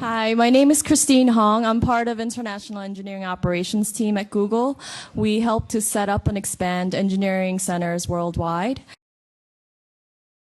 Hi, my name is Christine Hong. I'm part of International Engineering Operations team at Google. We help to set up and expand engineering centers worldwide.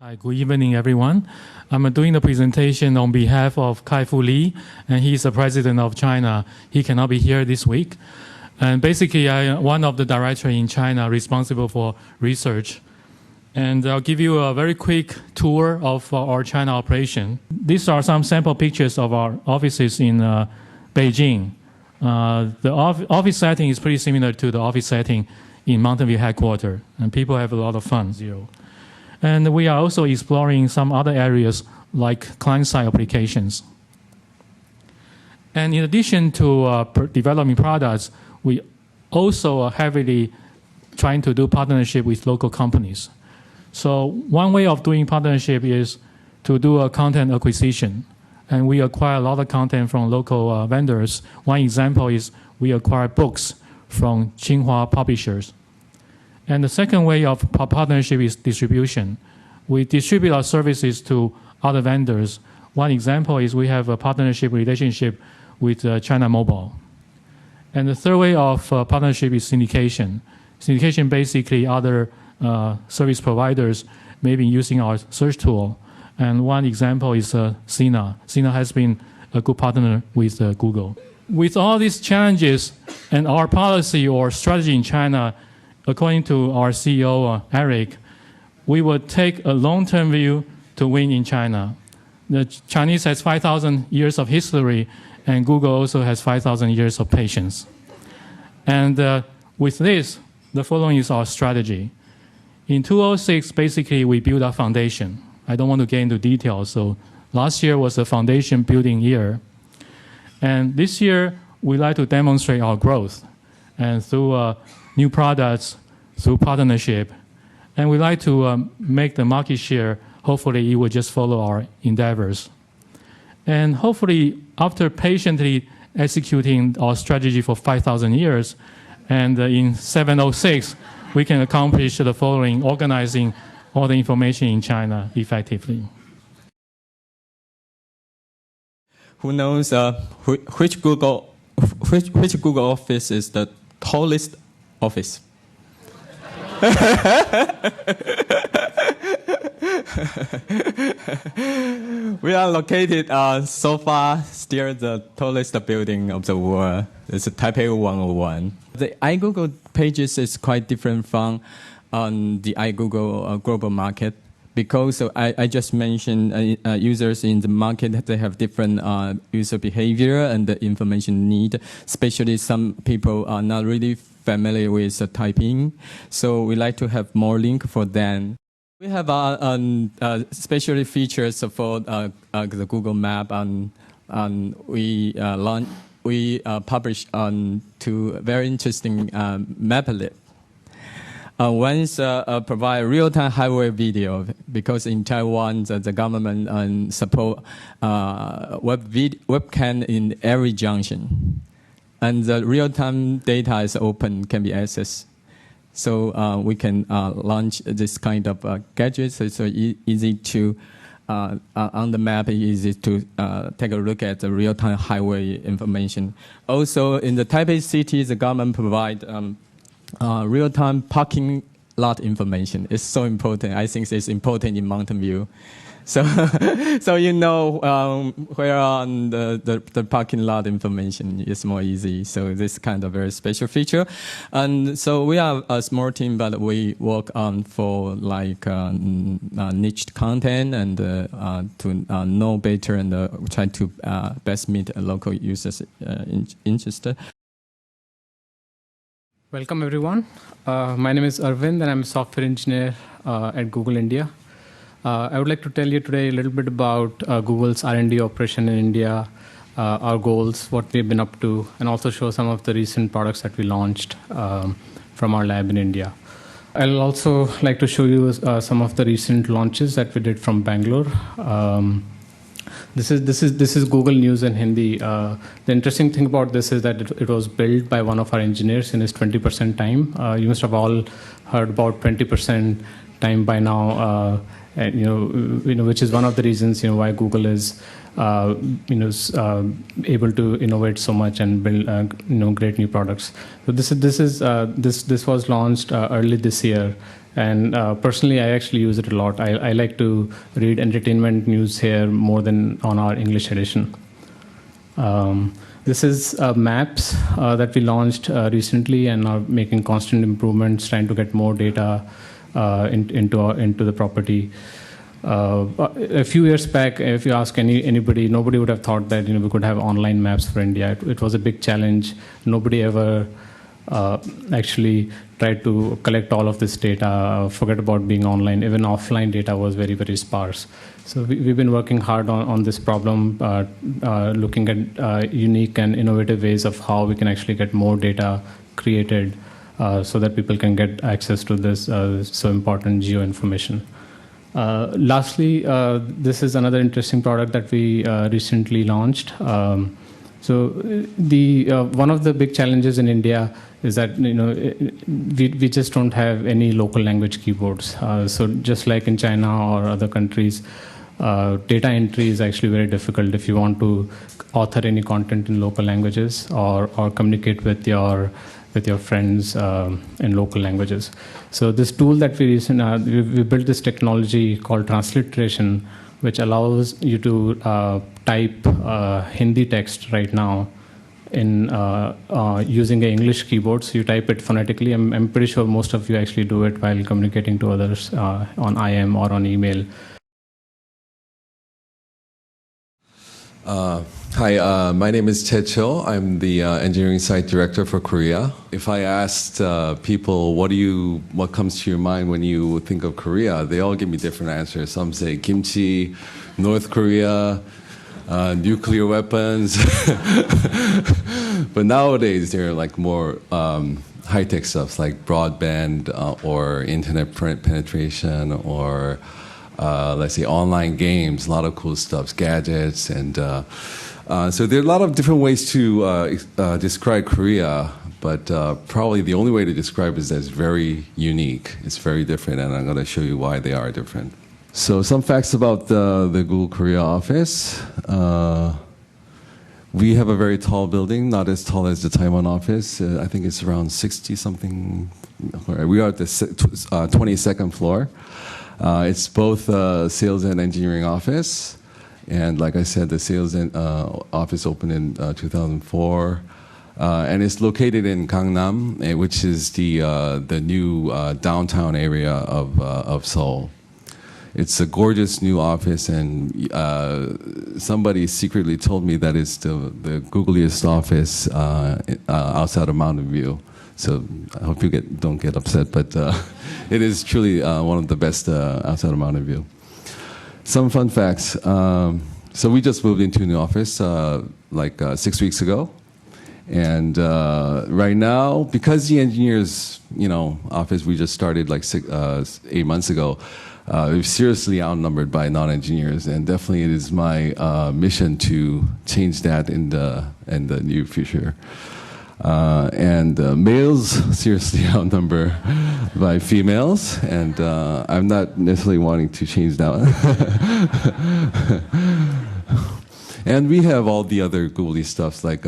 Hi, good evening, everyone. I'm doing the presentation on behalf of Kai-Fu Lee, and he's the president of China. He cannot be here this week. And basically, I'm one of the directors in China responsible for research. And I'll give you a very quick tour of our China operation. These are some sample pictures of our offices in Beijing. The office setting is pretty similar to the office setting in Mountain View headquarters, and people have a lot of fun. And we are also exploring some other areas like client-side applications. And in addition to developing products, we also are heavily trying to do partnership with local companies. So one way of doing partnership is to do a content acquisition. And we acquire a lot of content from local vendors. One example is we acquire books from Tsinghua publishers. And the second way of partnership is distribution. We distribute our services to other vendors. One example is we have a partnership relationship with China Mobile. And the third way of partnership is syndication. Syndication basically other service providers may be using our search tool. And one example is Sina. Sina has been a good partner with Google. With all these challenges and our policy or strategy in China, according to our CEO, Eric, we would take a long-term view to win in China. The Chinese has 5,000 years of history, and Google also has 5,000 years of patience. And with this, the following is our strategy. In 2006, basically, we built our foundation. I don't want to get into details, so last year was a foundation building year. And this year, we like to demonstrate our growth, and through new products, through partnership. And we like to make the market share, hopefully it will just follow our endeavors. And hopefully, after patiently executing our strategy for 5,000 years, and in 706, we can accomplish the following: organizing all the information in China effectively. Who knows which Google office is the tallest office? We are located so far still the tallest building of the world. It's Taipei 101. The iGoogle pages is quite different from the iGoogle global market because I just mentioned users in the market, they have different user behavior and the information need. Especially some people are not really familiar with typing, so we like to have more link for them. We have special features for the Google Map, and we publish two very interesting maplet. One is provide real-time highway video because in Taiwan the government support webcam in every junction, and the real-time data is open, can be accessed. So we can launch this kind of gadgets. It's so easy to, on the map, easy to take a look at the real-time highway information. Also, in the Taipei city, the government provide real-time parking lot information. It's so important. I think it's important in Mountain View. So you know where on the parking lot information is more easy. So this kind of very special feature. And so we are a small team, but we work on for like niche content and to know better and try to best meet local users interested. Welcome everyone. My name is Arvind and I'm a software engineer at Google India. I would like to tell you today a little bit about Google's R&D operation in India, our goals, what we've been up to, and also show some of the recent products that we launched from our lab in India. I'll also like to show you some of the recent launches that we did from Bangalore. This is Google News in Hindi. The interesting thing about this is that it was built by one of our engineers in his 20% time. You must have all heard about 20% time by now. And, which is one of the reasons why Google is able to innovate so much and build great new products. So this was launched early this year. And personally, I actually use it a lot. I like to read entertainment news here more than on our English edition. This is Maps that we launched recently and are making constant improvements, trying to get more data into the property. A few years back, if you ask anybody, nobody would have thought that we could have online maps for India. It was a big challenge. Nobody ever actually tried to collect all of this data, forget about being online. Even offline data was very, very sparse. So we've been working hard on this problem, looking at unique and innovative ways of how we can actually get more data created so that people can get access to this so important geo information. Lastly, this is another interesting product that we recently launched. So one of the big challenges in India is that we just don't have any local language keyboards. So just like in China or other countries, data entry is actually very difficult if you want to author any content in local languages or communicate with your friends in local languages. So this tool that we built this technology called transliteration, which allows you to type Hindi text right now in using an English keyboard. So you type it phonetically. I'm pretty sure most of you actually do it while communicating to others on IM or on email. Hi, my name is Ted Cho. I'm the engineering site director for Korea. If I asked people, what comes to your mind when you think of Korea, they all give me different answers. Some say kimchi, North Korea, nuclear weapons. But nowadays, there are like more high-tech stuff like broadband or internet penetration or let's say online games, a lot of cool stuff, gadgets, and so there are a lot of different ways to describe Korea, but probably the only way to describe it is that it's very unique. It's very different, and I'm going to show you why they are different. So some facts about the Google Korea office. We have a very tall building, not as tall as the Taiwan office. I think it's around 60-something. We are at the 22nd floor. It's both a sales and engineering office. And like I said, the sales office opened in 2004. And it's located in Gangnam, which is the new downtown area of Seoul. It's a gorgeous new office, and somebody secretly told me that it's the Googliest office outside of Mountain View. So I hope you don't get upset, but it is truly one of the best outside of Mountain View. Some fun facts. So we just moved into a new office 6 weeks ago. And right now, because the engineers, office we just started 8 months ago, we're seriously outnumbered by non-engineers, and definitely it is my mission to change that in the near future. And males seriously outnumber by females, and I'm not necessarily wanting to change that. And we have all the other googly stuffs like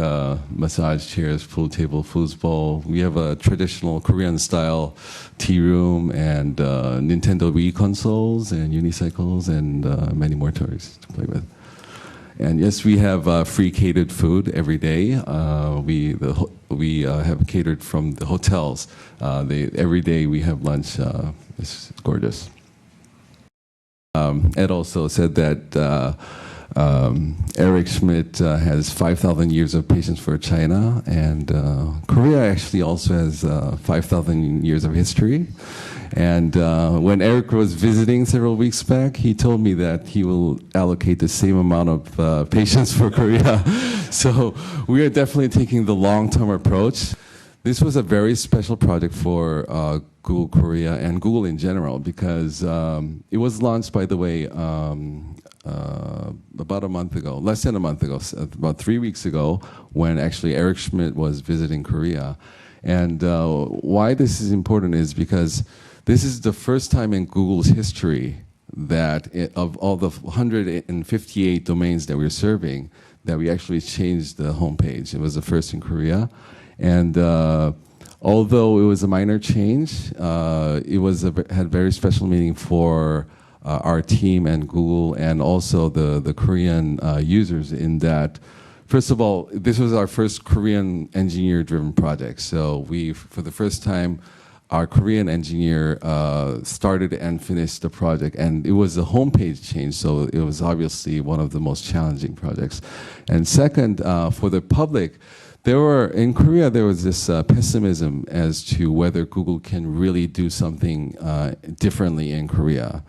massage chairs, pool table, foosball. We have a traditional Korean-style tea room and Nintendo Wii consoles and unicycles and many more toys to play with. And yes, we have free catered food every day. We have catered from the hotels. Every day we have lunch. It's gorgeous. Ed also said that Eric Schmidt has 5,000 years of patience for China, and Korea actually also has 5,000 years of history. And when Eric was visiting several weeks back, he told me that he will allocate the same amount of patience for Korea. So we are definitely taking the long-term approach. This was a very special project for Google Korea and Google in general, because it was launched, by the way, about a month ago, less than a month ago, about 3 weeks ago, when actually Eric Schmidt was visiting Korea. And why this is important is because this is the first time in Google's history that of all the 158 domains that we're serving, that we actually changed the homepage. It was the first in Korea. And although it was a minor change, it had very special meaning for our team and Google, and also the Korean users, in that, first of all, this was our first Korean engineer-driven project. So we, for the first time, our Korean engineer started and finished the project, and it was a homepage change, so it was obviously one of the most challenging projects. And second, for the public, in Korea, there was this pessimism as to whether Google can really do something differently in Korea.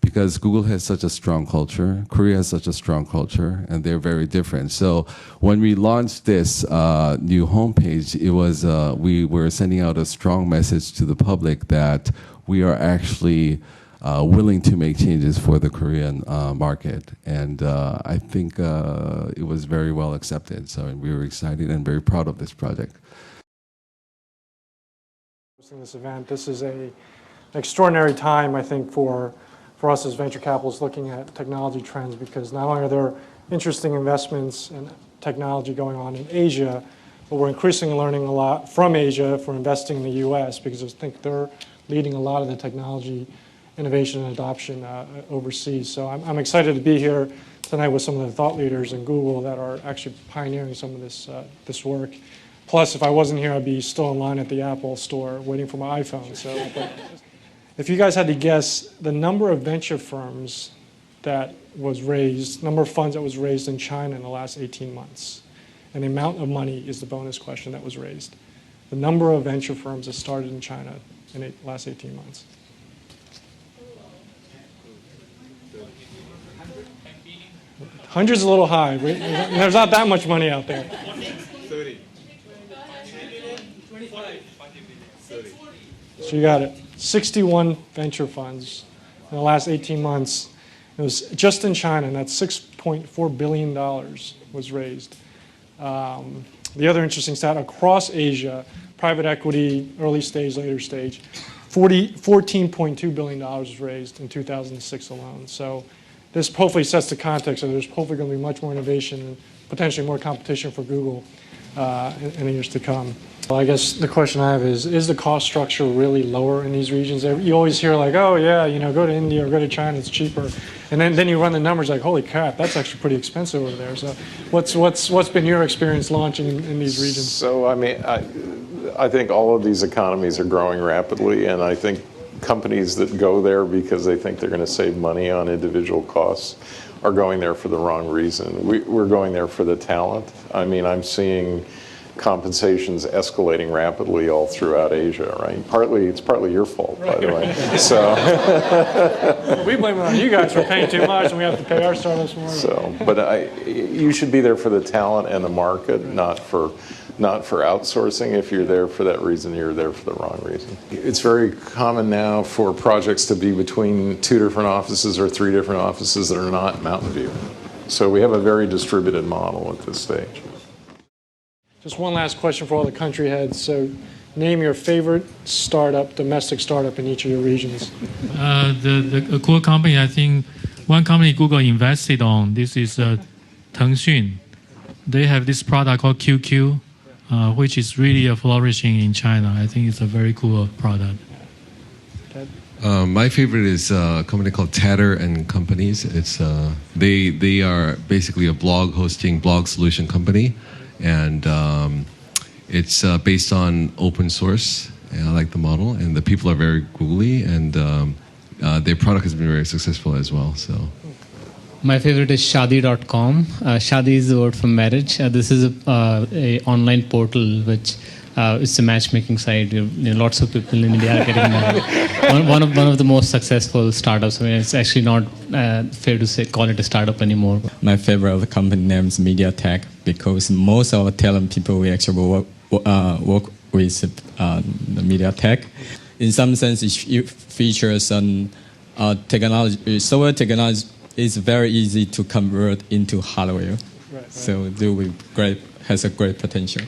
Because Google has such a strong culture, Korea has such a strong culture, and they're very different. So when we launched this new homepage, we were sending out a strong message to the public that we are actually willing to make changes for the Korean market. And I think it was very well accepted. So we were excited and very proud of this project. This event, this is an extraordinary time, I think, for us as venture capitalists looking at technology trends, because not only are there interesting investments and technology going on in Asia, but we're increasingly learning a lot from Asia for investing in the US, because I think they're leading a lot of the technology innovation and adoption overseas. So I'm excited to be here tonight with some of the thought leaders in Google that are actually pioneering some of this work. Plus, if I wasn't here, I'd be still in line at the Apple store waiting for my iPhone. So. If you guys had to guess the number of venture firms that was raised, number of funds that was raised in China in the last 18 months, and the amount of money is the bonus question that was raised. The number of venture firms that started in China in the last 18 months. Hundred's a little high. There's not that much money out there. 30. So you got it. 61 venture funds in the last 18 months. It was just in China, and that's $6.4 billion was raised. The other interesting stat, across Asia, private equity, early stage, later stage, $14.2 billion was raised in 2006 alone. So this hopefully sets the context that there's hopefully going to be much more innovation and potentially more competition for Google in the years to come. Well, I guess the question I have is the cost structure really lower in these regions? You always hear like, oh yeah, go to India or go to China, it's cheaper. And then you run the numbers like, holy crap, that's actually pretty expensive over there. So what's been your experience launching in these regions? So I mean, I think all of these economies are growing rapidly, and I think companies that go there because they think they're going to save money on individual costs are going there for the wrong reason. We're going there for the talent. I mean, I'm seeing compensations escalating rapidly all throughout Asia, right? It's partly your fault, by the way. So we blame it on you guys for paying too much, and we have to pay our startups more. So, but you should be there for the talent and the market, not for outsourcing. If you're there for that reason, you're there for the wrong reason. It's very common now for projects to be between 2 different offices or 3 different offices that are not Mountain View. So we have a very distributed model at this stage. Just one last question for all the country heads. So name your favorite startup, domestic startup in each of your regions. The cool company, I think, one company Google invested on, this is Tengxun. They have this product called QQ, which is really flourishing in China. I think it's a very cool product. My favorite is a company called Tatter and Companies. It's they are basically a blog solution company, and it's based on open source. And I like the model, and the people are very googly, and their product has been very successful as well. So. My favorite is Shadi.com. Shadi is the word for marriage. This is a online portal which it's a matchmaking site. Lots of people in India are getting married. one of the most successful startups. I mean, it's actually not fair to call it a startup anymore. My favorite of the company name is MediaTek, because most of the talent people we actually work with the MediaTek. In some sense, it features some technology, software technology. It's very easy to convert into hardware, right. So it will be great, has a great potential.